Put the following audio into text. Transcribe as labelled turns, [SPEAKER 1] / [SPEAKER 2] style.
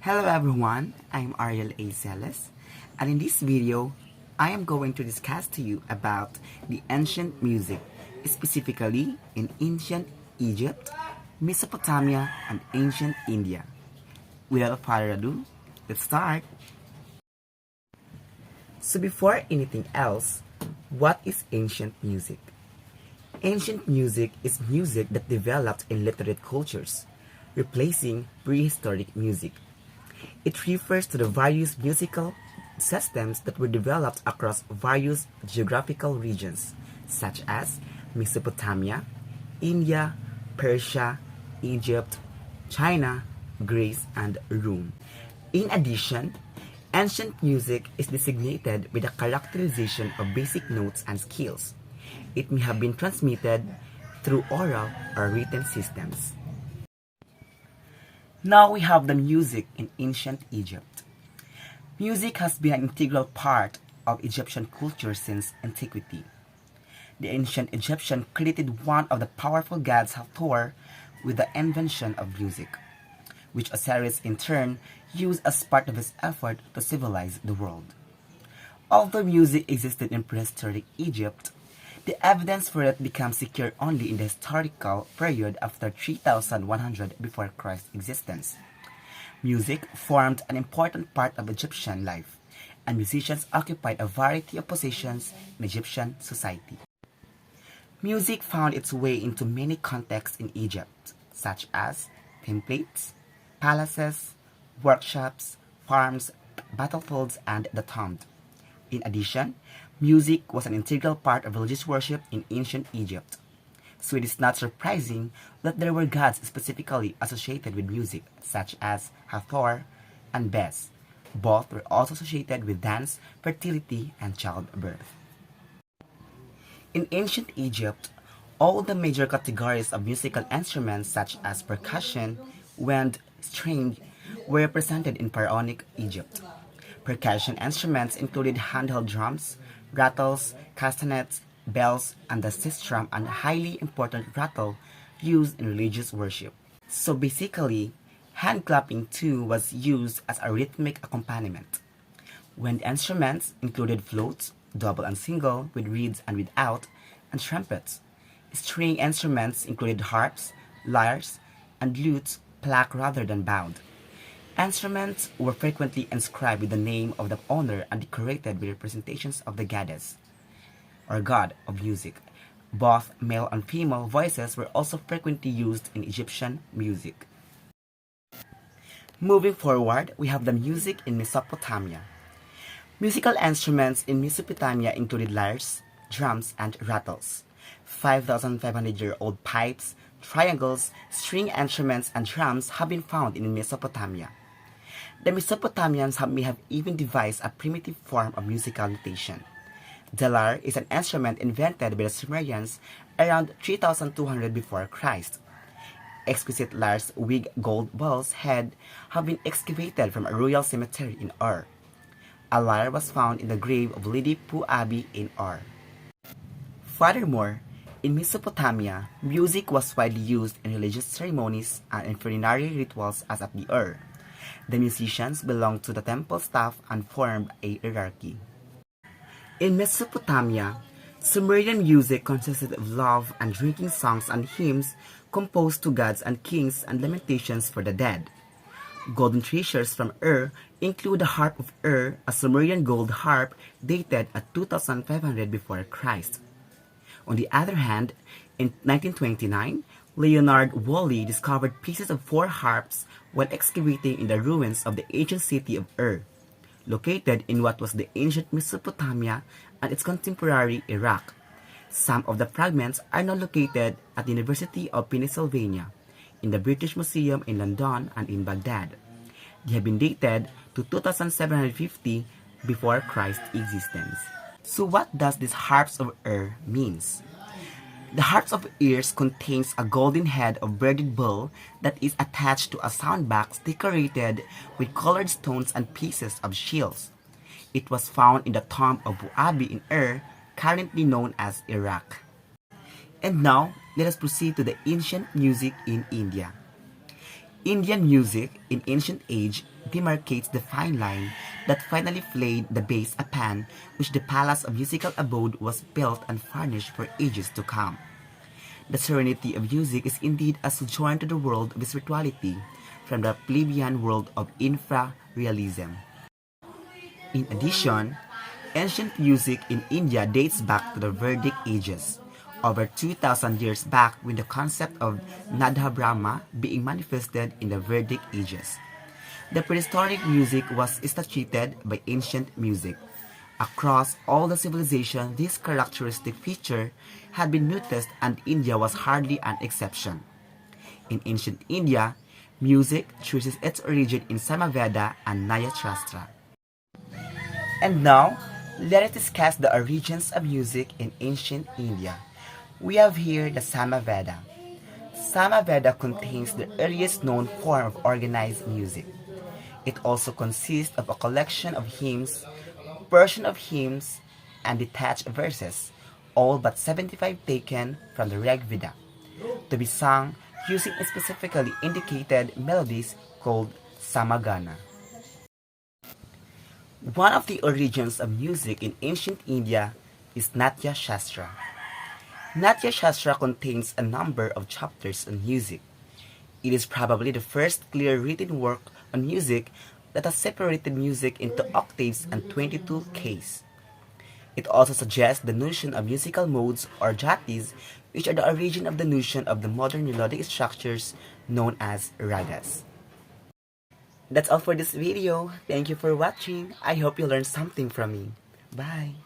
[SPEAKER 1] Hello everyone, I'm Ariel A. Celes, and in this video, I am going to discuss to you about the ancient music, specifically in ancient Egypt, Mesopotamia, and ancient India. Without further ado, let's start. So before anything else, what is ancient music? Ancient music is music that developed in literate cultures, replacing prehistoric music. It refers to the various musical systems that were developed across various geographical regions, such as Mesopotamia, India, Persia, Egypt, China, Greece, and Rome. In addition, ancient music is designated with a characterization of basic notes and scales. It may have been transmitted through oral or written systems. Now we have the music in ancient Egypt. Music has been an integral part of Egyptian culture since antiquity. The ancient Egyptians credited one of the powerful gods Hathor with the invention of music, which Osiris in turn used as part of his effort to civilize the world. Although music existed in prehistoric Egypt, the evidence for it becomes secure only in the historical period after 3100 before Christ's existence. Music formed an important part of Egyptian life, and musicians occupied a variety of positions in Egyptian society. Music found its way into many contexts in Egypt, such as templates, palaces, workshops, farms, battlefields, and the tomb. In addition, music was an integral part of religious worship in ancient Egypt. So it is not surprising that there were gods specifically associated with music, such as Hathor and Bes. Both were also associated with dance, fertility, and childbirth. In ancient Egypt, all the major categories of musical instruments such as percussion, wind, string were represented in pharaonic Egypt. Percussion instruments included handheld drums, rattles, castanets, bells, and the sistrum, and a highly important rattle used in religious worship. So basically, hand clapping too was used as a rhythmic accompaniment. Wind instruments included flutes, double and single, with reeds and without, and trumpets. String instruments included harps, lyres, and lutes plucked rather than bound. Instruments were frequently inscribed with the name of the owner and decorated with representations of the goddess, or god of music. Both male and female voices were also frequently used in Egyptian music. Moving forward, we have the music in Mesopotamia. Musical instruments in Mesopotamia included lyres, drums, and rattles. 5,500-year-old pipes, triangles, string instruments, and drums have been found in Mesopotamia. The Mesopotamians may have even devised a primitive form of musical notation. The lyre is an instrument invented by the Sumerians around 3200 before Christ. Exquisite lyres with gold balls head have been excavated from a royal cemetery in Ur. A lyre was found in the grave of Lady Pu Abbey in Ur. Furthermore, in Mesopotamia, music was widely used in religious ceremonies and in funerary rituals as at the Ur. The musicians belonged to the temple staff and formed a hierarchy. In Mesopotamia, Sumerian music consisted of love and drinking songs and hymns composed to gods and kings and lamentations for the dead. Golden treasures from Ur include the harp of Ur, a Sumerian gold harp dated at 2500 before Christ. On the other hand, in 1929, Leonard Woolley discovered pieces of 4 harps while excavating in the ruins of the ancient city of Ur, located in what was the ancient Mesopotamia and its contemporary Iraq. Some of the fragments are now located at the University of Pennsylvania, in the British Museum in London, and in Baghdad. They have been dated to 2750 before Christ's existence. So what does this harps of Ur means? The harps of Ur contains a golden head of bearded bull that is attached to a sound box decorated with colored stones and pieces of shells. It was found in the tomb of Bu Abi in Ur, currently known as Iraq. And now, let us proceed to the ancient music in India. Indian music in ancient age demarcates the fine line that finally flayed the base upon which the palace of musical abode was built and furnished for ages to come. The serenity of music is indeed a sojourn to the world of spirituality from the plebeian world of infra-realism. In addition, ancient music in India dates back to the Vedic ages, over 2,000 years back when the concept of Nada Brahma being manifested in the Vedic ages. The prehistoric music was instituted by ancient music. Across all the civilization, this characteristic feature had been noticed and India was hardly an exception. In ancient India, music traces its origin in Samaveda and Nayashastra. And now, let us discuss the origins of music in ancient India. We have here the Samaveda. Samaveda contains the earliest known form of organized music. It also consists of a collection of hymns, portion of hymns, and detached verses, all but 75 taken from the Rig Veda, to be sung using specifically indicated melodies called samagana. One of the origins of music in ancient India is Natya Shastra. Natya Shastra contains a number of chapters on music. It is probably the first clear written work on music that has separated music into octaves and 22 keys. It also suggests the notion of musical modes or jatis, which are the origin of the notion of the modern melodic structures known as ragas. That's all for this video. Thank you for watching. I hope you learned something from me. Bye!